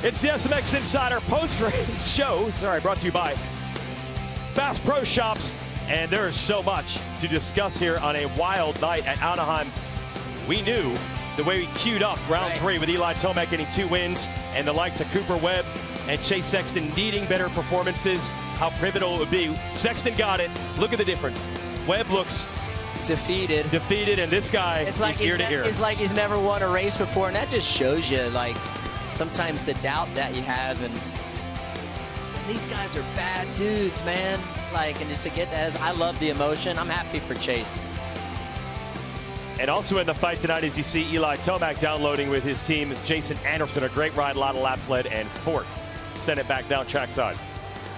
It's the SMX Insider post-race show, brought to you by Bass Pro Shops. And there is so much to discuss here on a wild night at Anaheim. We knew the way we queued up round three with Eli Tomac getting 2 wins and the likes of Cooper Webb and Chase Sexton needing better performances, how pivotal it would be. Sexton got it. Look at the difference. Webb looks defeated, and this guy it's like is ear to ear. It's like he's never won a race before, and that just shows you, like, sometimes the doubt that you have. And these guys are bad dudes, man. Like, and just to get that, I love the emotion. I'm happy for Chase. And also in the fight tonight, as you see Eli Tomac downloading with his team, is Jason Anderson. A great ride, a lot of laps led, and 4th. Send it back down trackside.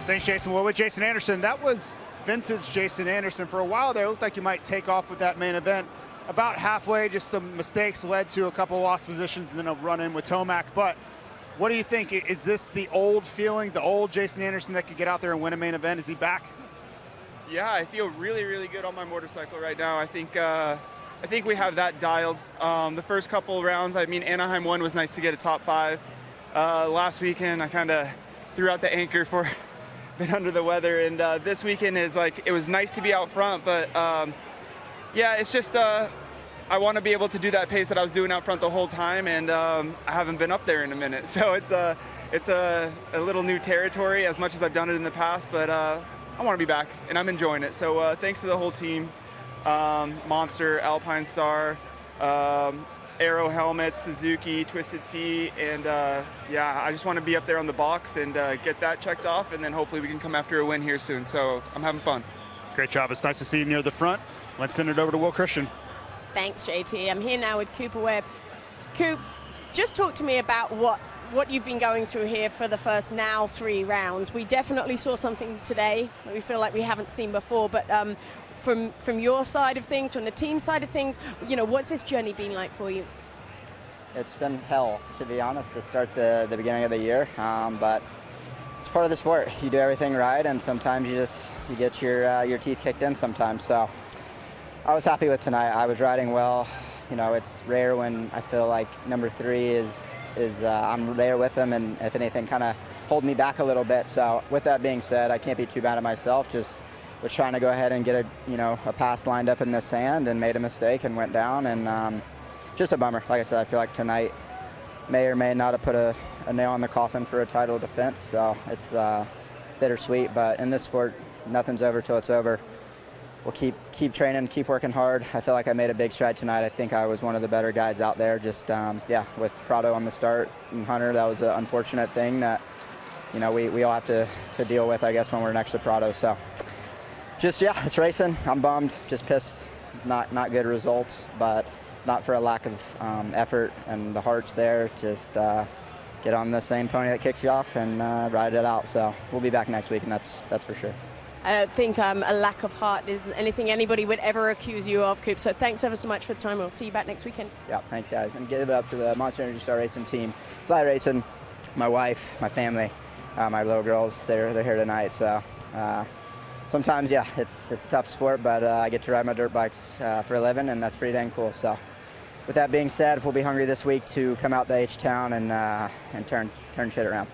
Thanks, Jason. Well, with Jason Anderson, that was vintage Jason Anderson. For a while there, it looked like you might take off with that main event. About halfway, just some mistakes led to a couple lost positions and then a run-in with Tomac. But what do you think? Is this the old feeling, the old Jason Anderson that could get out there and win a main event? Is he back? Yeah, I feel really, really good on my motorcycle right now. I think we have that dialed. The first couple rounds, I mean, Anaheim 1 was nice to get a top 5. Last weekend, I kind of threw out the anchor for a bit under the weather, and this weekend is like, it was nice to be out front, but yeah, it's just I want to be able to do that pace that I was doing out front the whole time, and I haven't been up there in a minute, so it's a little new territory as much as I've done it in the past, but I want to be back, and I'm enjoying it. So thanks to the whole team, Monster, Alpine Star, Aero Helmets, Suzuki, Twisted Tea, and yeah, I just want to be up there on the box and get that checked off, and then hopefully we can come after a win here soon. So I'm having fun. Great job. It's nice to see you near the front. Let's send it over to Will Christian. Thanks, JT. I'm here now with Cooper Webb. Coop, just talk to me about what you've been going through here for the first now 3 rounds. We definitely saw something today that we feel like we haven't seen before, but from your side of things, from the team side of things, you know, what's this journey been like for you? It's been hell, to be honest, to start the beginning of the year, but it's part of the sport. You do everything right, and sometimes you get your teeth kicked in sometimes. So I was happy with tonight. I was riding well. You know, it's rare when I feel like number 3 is I'm there with them, and if anything, kind of hold me back a little bit. So with that being said, I can't be too bad at myself. Just was trying to go ahead and get a pass lined up in the sand, and made a mistake and went down, and just a bummer. Like I said, I feel like tonight may or may not have put a nail in the coffin for a title defense. So it's bittersweet, but in this sport, nothing's over till it's over. We'll keep training, keep working hard. I feel like I made a big stride tonight. I think I was one of the better guys out there. Just yeah, with Prado on the start and Hunter, that was an unfortunate thing that we all have to deal with, I guess, when we're next to Prado. So just yeah, it's racing. I'm bummed, just pissed. Not good results, but not for a lack of effort, and the heart's there. Just get on the same pony that kicks you off and ride it out. So we'll be back next week, and that's for sure. I don't think a lack of heart is anything anybody would ever accuse you of, Coop. So thanks ever so much for the time. We'll see you back next weekend. Yeah, thanks, guys. And give it up to the Monster Energy Star Racing team. Fly Racing, my wife, my family, my little girls, they're here tonight. So sometimes, yeah, it's a tough sport, but I get to ride my dirt bikes for a living, and that's pretty dang cool. So with that being said, we'll be hungry this week to come out to H-Town and turn shit around.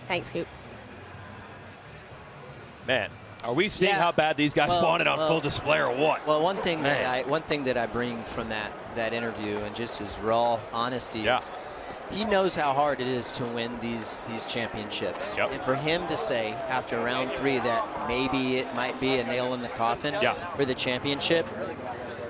Thanks, Coop. Man, are we seeing how bad these guys want it on full display, or what? Well, one thing that I bring from that interview, and just his raw honesty, is he knows how hard it is to win these championships. Yep. And for him to say after round 3 that maybe it might be a nail in the coffin for the championship,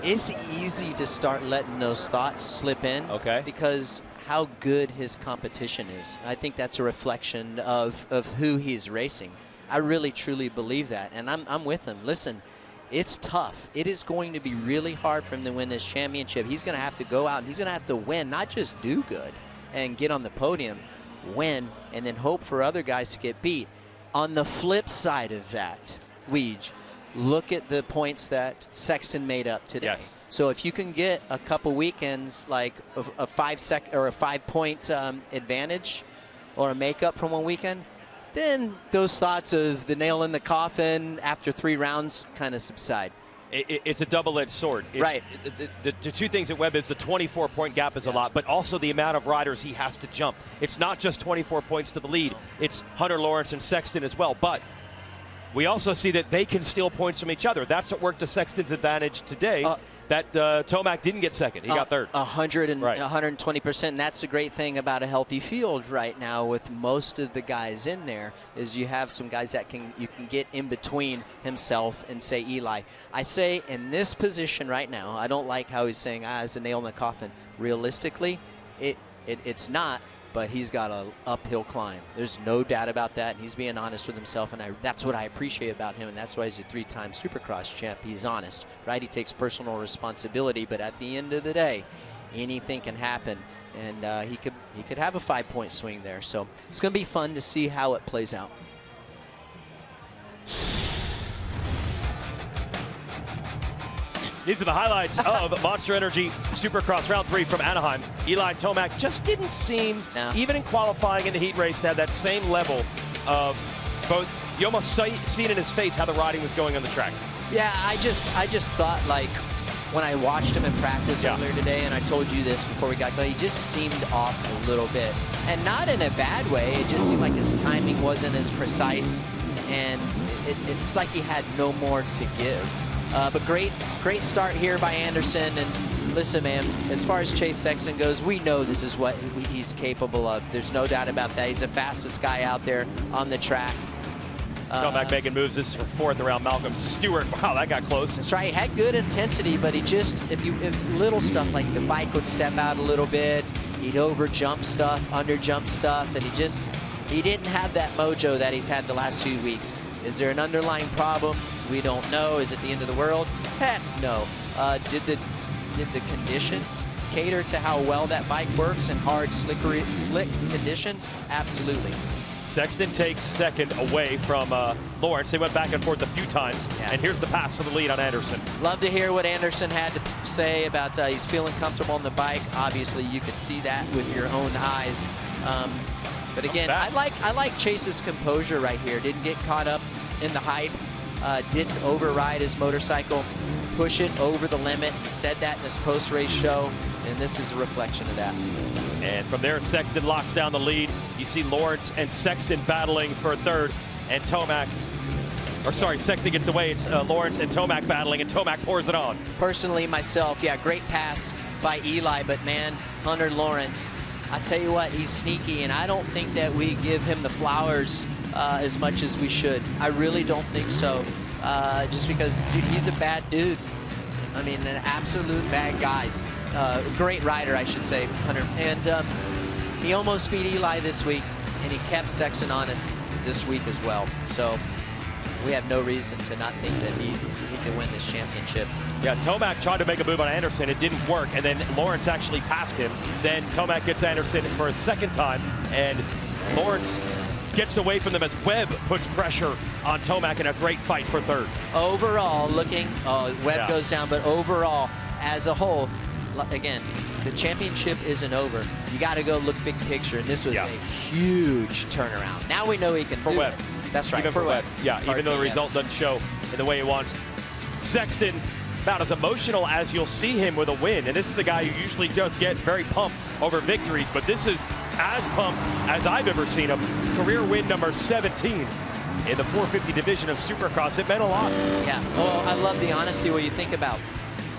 it's easy to start letting those thoughts slip in. Okay. Because how good his competition is. I think that's a reflection of who he's racing. I really, truly believe that, and I'm with him. Listen, it's tough. It is going to be really hard for him to win this championship. He's going to have to go out, and he's going to have to win, not just do good and get on the podium, win, and then hope for other guys to get beat. On the flip side of that, Weege, look at the points that Sexton made up today. Yes. So if you can get a couple weekends, like a 5-point advantage or a makeup from one weekend, then those thoughts of the nail in the coffin after 3 rounds kind of subside. it's a double-edged sword. Right. The two things at Webb is the 24-point gap is a lot, but also the amount of riders he has to jump. It's not just 24 points to the lead. It's Hunter, Lawrence, and Sexton as well. But we also see that they can steal points from each other. That's what worked to Sexton's advantage today. That Tomac didn't get second. He got third. 120%. And that's the great thing about a healthy field right now with most of the guys in there is you have some guys that you can get in between himself and, say, Eli. I say in this position right now, I don't like how he's saying, it's a nail in the coffin. Realistically, it's not, but he's got an uphill climb. There's no doubt about that, and he's being honest with himself, and that's what I appreciate about him, and that's why he's a 3-time Supercross champ. He's honest, right? He takes personal responsibility, but at the end of the day, anything can happen, and he could have a 5-point swing there. So it's going to be fun to see how it plays out. These are the highlights of Monster Energy Supercross Round 3 from Anaheim. Eli Tomac just didn't seem, even in qualifying in the heat race, to have that same level of both. You almost see it in his face how the riding was going on the track. Yeah, I just thought, like, when I watched him in practice earlier today, and I told you this before we got going, he just seemed off a little bit. And not in a bad way. It just seemed like his timing wasn't as precise, and it's like he had no more to give. But great start here by Anderson. And listen, man, as far as Chase Sexton goes, we know this is what he's capable of. There's no doubt about that. He's the fastest guy out there on the track. Tomac making moves. This is for fourth around Malcolm Stewart. Wow, that got close. That's right. He had good intensity, but he just, if little stuff like the bike would step out a little bit, he'd over jump stuff, under jump stuff, and he didn't have that mojo that he's had the last 2 weeks. Is there an underlying problem? We don't know. Is it the end of the world? Heck no. Did the conditions cater to how well that bike works in hard, slick conditions? Absolutely. Sexton takes second away from Lawrence. They went back and forth a few times, and here's the pass for the lead on Anderson. Love to hear what Anderson had to say about he's feeling comfortable on the bike. Obviously, you could see that with your own eyes. But again, I like Chase's composure right here. Didn't get caught up in the hype. Didn't override his motorcycle, push it over the limit. He said that in his post-race show, and this is a reflection of that. And from there, Sexton locks down the lead. You see Lawrence and Sexton battling for third, and Sexton gets away. It's Lawrence and Tomac battling, and Tomac pours it on. Personally, myself, great pass by Eli, but man, Hunter Lawrence, I tell you what, he's sneaky, and I don't think that we give him the flowers as much as we should. I really don't think so. Just because, dude, he's a bad dude. I mean, an absolute bad guy. Great rider, I should say, Hunter. And he almost beat Eli this week, and he kept Sexton honest this week as well. So we have no reason to not think that he can win this championship. Yeah, Tomac tried to make a move on Anderson. It didn't work, and then Lawrence actually passed him. Then Tomac gets Anderson for a second time, and Lawrence gets away from them as Webb puts pressure on Tomac in a great fight for third. Overall, Webb goes down, but overall, as a whole, again, the championship isn't over. You got to go look big picture, and this was a huge turnaround. Now we know he can do Webb. it. That's right, even for Webb. Yeah, even though the result doesn't show in the way he wants. Sexton, about as emotional as you'll see him with a win, and this is the guy who usually does get very pumped over victories, but this is as pumped as I've ever seen him. Career win number 17 in the 450 division of Supercross. It meant a lot. Yeah, well, I love the honesty when you think about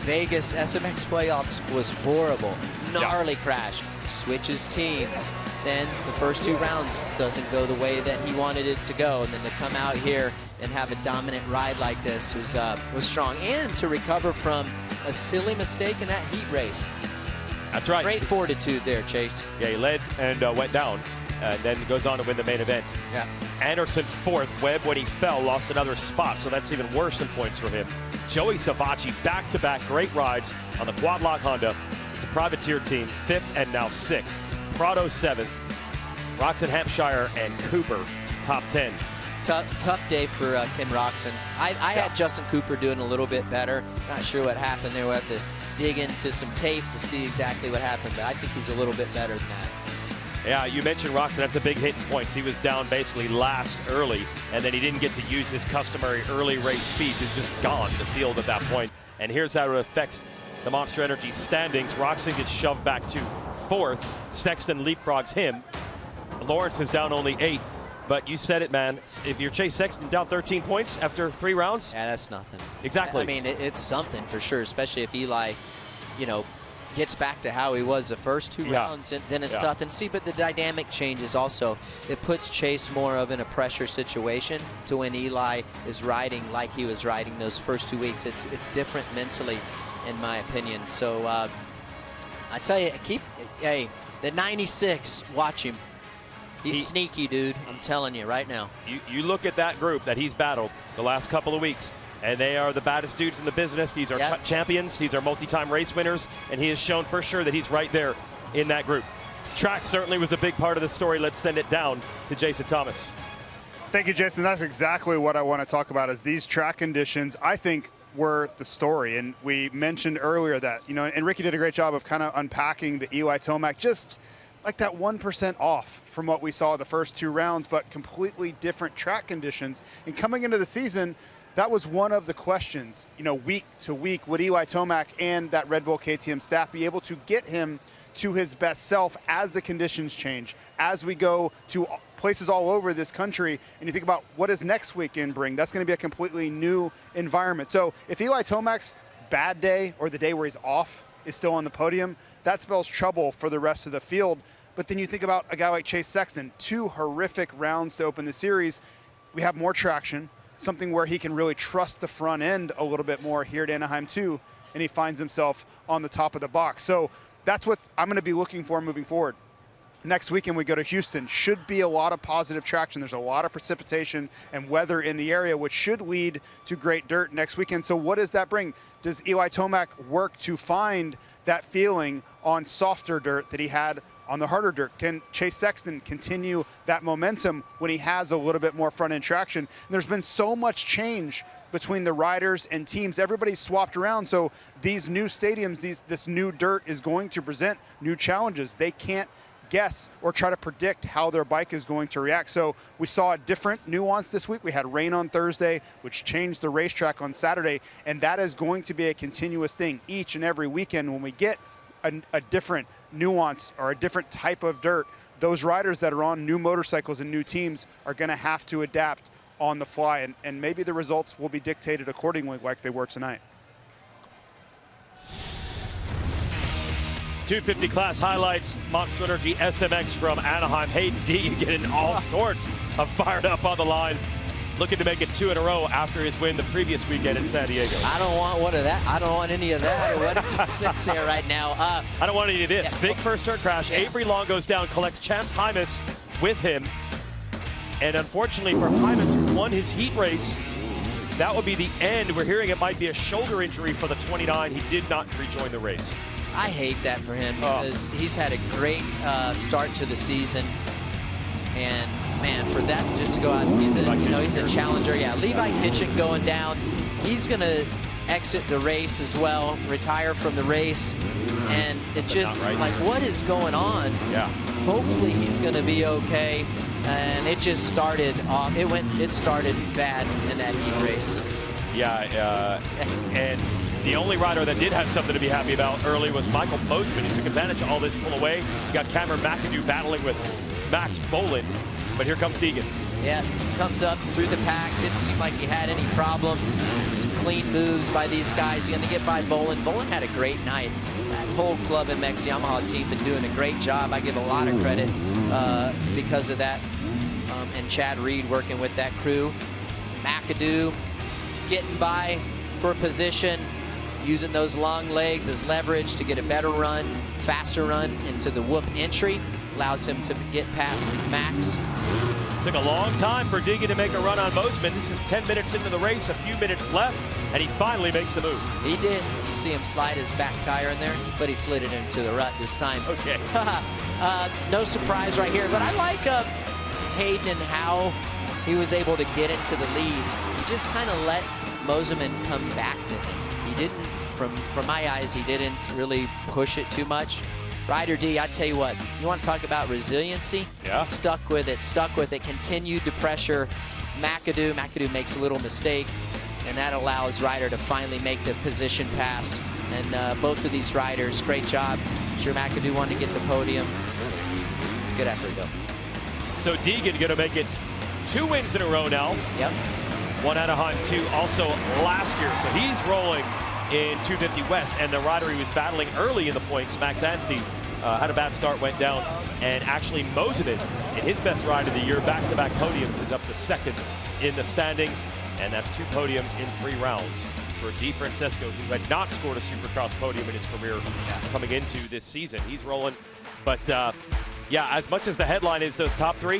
Vegas SMX playoffs was horrible. Gnarly crash. Switches teams. Then the first 2 rounds doesn't go the way that he wanted it to go. And then to come out here and have a dominant ride like this was strong. And to recover from a silly mistake in that heat race. That's right. Great fortitude there, Chase. Yeah, he led and went down, and then goes on to win the main event. Yeah. Anderson fourth. Webb, when he fell, lost another spot, so that's even worse in points for him. Joey Savacci, back-to-back great rides on the Quad Lock Honda. It's a privateer team, 5th and now 6th. Prado 7th. Roxon Hampshire and Cooper, top 10. Tough day for Ken Roxon. I had Justin Cooper doing a little bit better. Not sure what happened there. We'll have to dig into some tape to see exactly what happened, but I think he's a little bit better than that. Yeah, you mentioned Roxon. That's a big hit in points. He was down basically last early, and then he didn't get to use his customary early race speed. He's just gone the field at that point. And here's how it affects the Monster Energy standings. Roxon gets shoved back to 4th. Sexton leapfrogs him. Lawrence is down only 8. But you said it, man. If you're Chase Sexton down 13 points after 3 rounds. Yeah, that's nothing. Exactly. I mean, it's something for sure, especially if Eli, you know, gets back to how he was the first 2 rounds, and then it's tough. And see, but the dynamic changes also. It puts Chase more of in a pressure situation to when Eli is riding like he was riding those first 2 weeks. It's different mentally, in my opinion. So I tell you, hey, the 96, watch him. He's sneaky, dude. I'm telling you right now. You look at that group that he's battled the last couple of weeks, and they are the baddest dudes in the business. These are champions. These are multi-time race winners, and he has shown for sure that he's right there in that group. His track certainly was a big part of the story. Let's send it down to Jason Thomas. Thank you, Jason. That's exactly what I want to talk about, is these track conditions, I think, were the story. And we mentioned earlier that, you know, and Ricky did a great job of kind of unpacking the Eli Tomac, just like that 1% off from what we saw the first 2 rounds, but completely different track conditions. And coming into the season, that was one of the questions, you know, week to week. Would Eli Tomac and that Red Bull KTM staff be able to get him to his best self as the conditions change, as we go to places all over this country? And you think about what does next weekend bring? That's going to be a completely new environment. So if Eli Tomac's bad day, or the day where he's off, is still on the podium, that spells trouble for the rest of the field. But then you think about a guy like Chase Sexton, 2 horrific rounds to open the series. We have more traction, something where he can really trust the front end a little bit more here at Anaheim too, and he finds himself on the top of the box. So that's what I'm going to be looking for moving forward. Next weekend we go to Houston. Should be a lot of positive traction. There's a lot of precipitation and weather in the area, which should lead to great dirt next weekend. So what does that bring? Does Eli Tomac work to find that feeling on softer dirt that he had on the harder dirt? Can Chase Sexton continue that momentum when he has a little bit more front-end traction? And there's been so much change between the riders and teams. Everybody's swapped around, so these new stadiums, this new dirt is going to present new challenges. They can't guess or try to predict how their bike is going to react. So we saw a different nuance this week. We had rain on Thursday, which changed the racetrack on Saturday, and that is going to be a continuous thing each and every weekend. When we get a different nuance or a different type of dirt, those riders that are on new motorcycles and new teams are going to have to adapt on the fly, and maybe the results will be dictated accordingly like they were tonight. 250 class highlights, Monster Energy SMX from Anaheim. Hayden Deegan getting all sorts of fired up on the line, looking to make it 2 in a row after his win the previous weekend in San Diego. I don't want one of that. I don't want any of that. What sits here right now? I don't want any of this. Yeah. Big first turn crash. Yeah. Avery Long goes down, collects Chance Hymas with him. And unfortunately for Hymas, who won his heat race, that would be the end. We're hearing it might be a shoulder injury for the 29. He did not rejoin the race. I hate that for him because he's had a great start to the season. And man, for that just to go out, he's a challenger. Yeah, Levi Kitchen going down. He's going to exit the race as well, retire from the race. And it just, like, what is going on? Yeah. Hopefully he's going to be okay. And it just started off, it started bad in that heat race. Yeah, and the only rider that did have something to be happy about early was Michael Postman. He took advantage of all this pull away. You got Cameron McAdoo battling with Max Boland, but here comes Deegan. Yeah, comes up through the pack. Didn't seem like he had any problems. Some clean moves by these guys. He's going to get by Boland. Boland had a great night. That whole Club MX Yamaha team been doing a great job. I give a lot of credit because of that. And Chad Reed working with that crew. McAdoo getting by for position, using those long legs as leverage to get a better run, faster run into the whoop entry. Allows him to get past Max. Took a long time for Deegan to make a run on Mosman. This is 10 minutes into the race, a few minutes left, and he finally makes the move. He did. You see him slide his back tire in there, but he slid it into the rut this time. Okay. No surprise right here, but I like Hayden and how he was able to get into the lead. He just kind of let Mosman come back to him. He didn't, from my eyes, he didn't really push it too much. Ryder D, I tell you what, you want to talk about resiliency? Yeah. Stuck with it, continued to pressure McAdoo. McAdoo makes a little mistake, and that allows Ryder to finally make the position pass. And both of these riders, great job. Sure, McAdoo wanted to get the podium. Good effort, though. So Deegan going to make it 2 wins in a row now. Yep. 1 Anaheim, 2 also last year. So he's rolling in 250 West, and the rider he was battling early in the points, Max Anstey, had a bad start, went down, and actually Mosiman, in his best ride of the year, back-to-back podiums, is up to 2nd in the standings, and that's 2 podiums in 3 rounds for Di Francesco, who had not scored a Supercross podium in his career coming into this season. He's rolling, but yeah, as much as the headline is those top 3,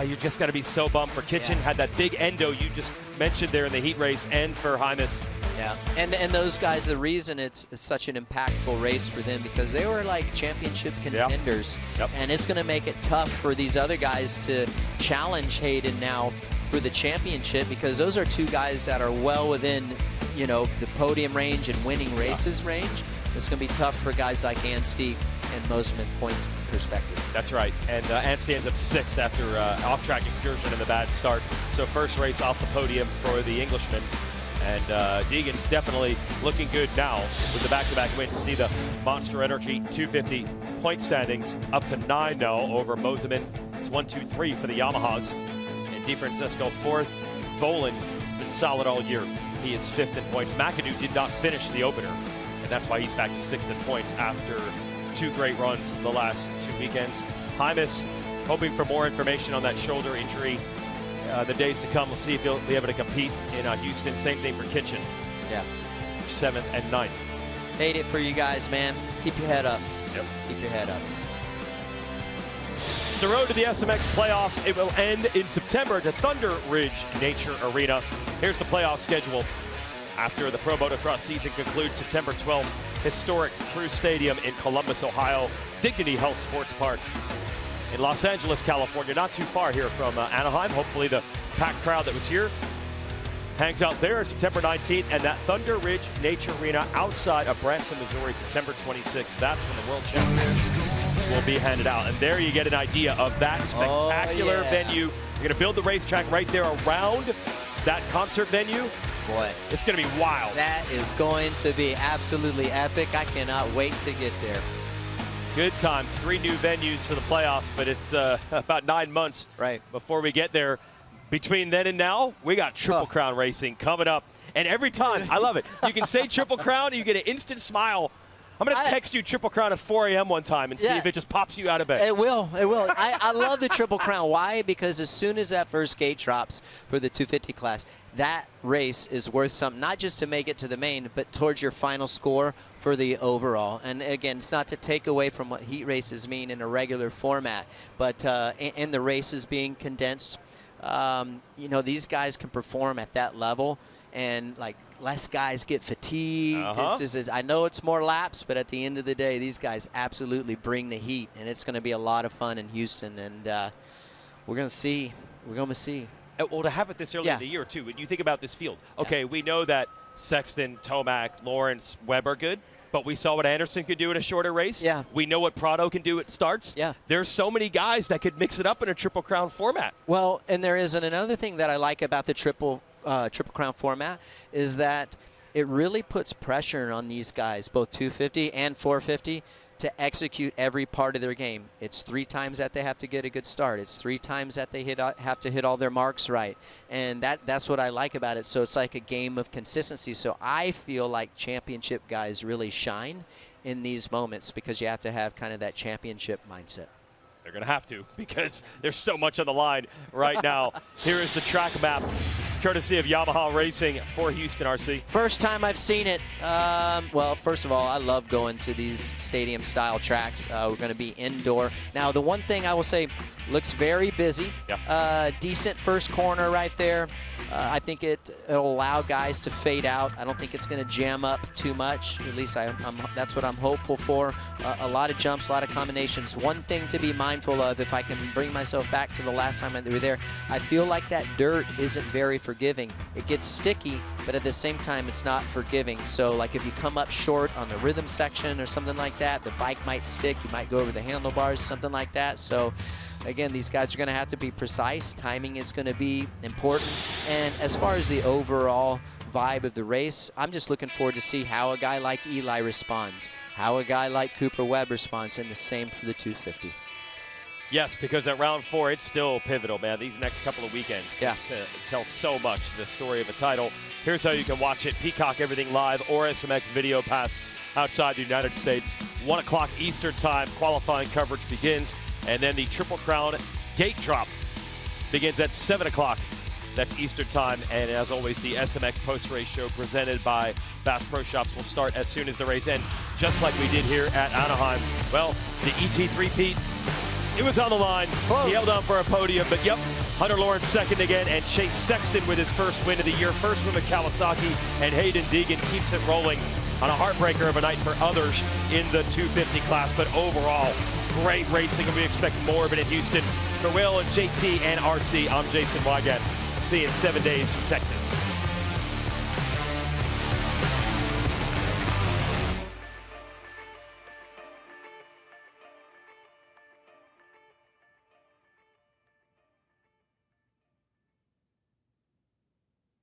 you just got to be so bummed for Kitchen. Had that big endo you just mentioned there in the heat race, and for Hymas. Yeah, and those guys, the reason it's such an impactful race for them, because they were like championship contenders. Yep. And it's going to make it tough for these other guys to challenge Hayden now for the championship, because those are 2 guys that are well within, you know, the podium range and winning races range. It's going to be tough for guys like Anstey and Mosiman points perspective. That's right, and Anstey ends up 6th after off-track excursion and the bad start. So first race off the podium for the Englishman. And Deegan's definitely looking good now with the back-to-back wins. See the Monster Energy 250 point standings up to 9 now over Mosiman. It's 1, 2, 3 for the Yamahas. And Di Francesco 4th. Boland been solid all year. He is 5th in points. McAdoo did not finish the opener, and that's why he's back to 6th in points after 2 great runs the last 2 weekends. Hymas hoping for more information on that shoulder injury. The days to come, we'll see if he'll be able to compete in Houston. Same thing for Kitchen. Yeah. 7th and 9th. Hate it for you guys, man. Keep your head up. Yep. Keep your head up. It's the road to the SMX playoffs. It will end in September to Thunder Ridge Nature Arena. Here's the playoff schedule. After the Pro Motocross season concludes September 12th, historic True Stadium in Columbus, Ohio, Dignity Health Sports Park in Los Angeles, California, not too far here from Anaheim. Hopefully the packed crowd that was here hangs out there September 19th, and that Thunder Ridge Nature Arena outside of Branson, Missouri, September 26th. That's when the World Championship will be handed out. And there you get an idea of that spectacular venue. You're going to build the racetrack right there around that concert venue. Boy, it's going to be wild. That is going to be absolutely epic. I cannot wait to get there. Good times. 3 new venues for the playoffs, but it's about 9 months before we get there. Between then and now, we got Triple Crown racing coming up. And every time, I love it. You can say Triple Crown and you get an instant smile. I'm going to text you Triple Crown at 4 a.m. one time and see if it just pops you out of bed. It will. It will. I love the Triple Crown. Why? Because as soon as that first gate drops for the 250 class, that race is worth something, not just to make it to the main, but towards your final score for the overall. And again, it's not to take away from what heat races mean in a regular format, but in the races being condensed, you know, these guys can perform at that level, and like less guys get fatigued. I know it's more laps, but at the end of the day, these guys absolutely bring the heat, and it's going to be a lot of fun in Houston, and we're going to see. We're going to see. Well, to have it this early in the year, too, when you think about this field, okay, we know that Sexton, Tomac, Lawrence, Webb are good, but we saw what Anderson could do in a shorter race. Yeah. We know what Prado can do at starts. Yeah. There's so many guys that could mix it up in a Triple Crown format. Well, and there is another thing that I like about the Triple Crown format is that it really puts pressure on these guys, both 250 and 450, to execute every part of their game. It's 3 times that they have to get a good start. It's 3 times that they have to hit all their marks right. And that's what I like about it. So it's like a game of consistency. So I feel like championship guys really shine in these moments because you have to have kind of that championship mindset. They're going to have to because there's so much on the line right now. Here is the track map, courtesy of Yamaha Racing for Houston, RC. First time I've seen it. Well, first of all, I love going to these stadium-style tracks. We're going to be indoor. Now, the one thing I will say, looks very busy. Decent first corner right there. I think it'll allow guys to fade out. I don't think it's going to jam up too much. At least that's what I'm hopeful for. a lot of jumps, a lot of combinations. One thing to be mindful of, if I can bring myself back to the last time that we were there, I feel like that dirt isn't very forgiving. It gets sticky, but at the same time, it's not forgiving. So like if you come up short on the rhythm section or something like that, the bike might stick, you might go over the handlebars, something like that. So again, these guys are going to have to be precise. Timing is going to be important. And as far as the overall vibe of the race, I'm just looking forward to see how a guy like Eli responds, how a guy like Cooper Webb responds, and the same for the 250. Yes, because at round 4, it's still pivotal, man. These next couple of weekends can tell so much the story of a title. Here's how you can watch it: Peacock Everything Live or SMX Video Pass outside the United States. 1 o'clock Eastern Time, qualifying coverage begins, and then the Triple Crown gate drop begins at 7 o'clock. That's Eastern Time, and as always, the SMX post-race show presented by Bass Pro Shops will start as soon as the race ends, just like we did here at Anaheim. Well, the ET three-peat, it was on the line. Close. He held on for a podium, but yep, Hunter Lawrence second again, and Chase Sexton with his first win of the year, first win with Kawasaki, and Hayden Deegan keeps it rolling on a heartbreaker of a night for others in the 250 class, but overall, great racing, and we expect more of it in Houston. For Will and JT and RC, I'm Jason Wygant. See you in 7 days from Texas.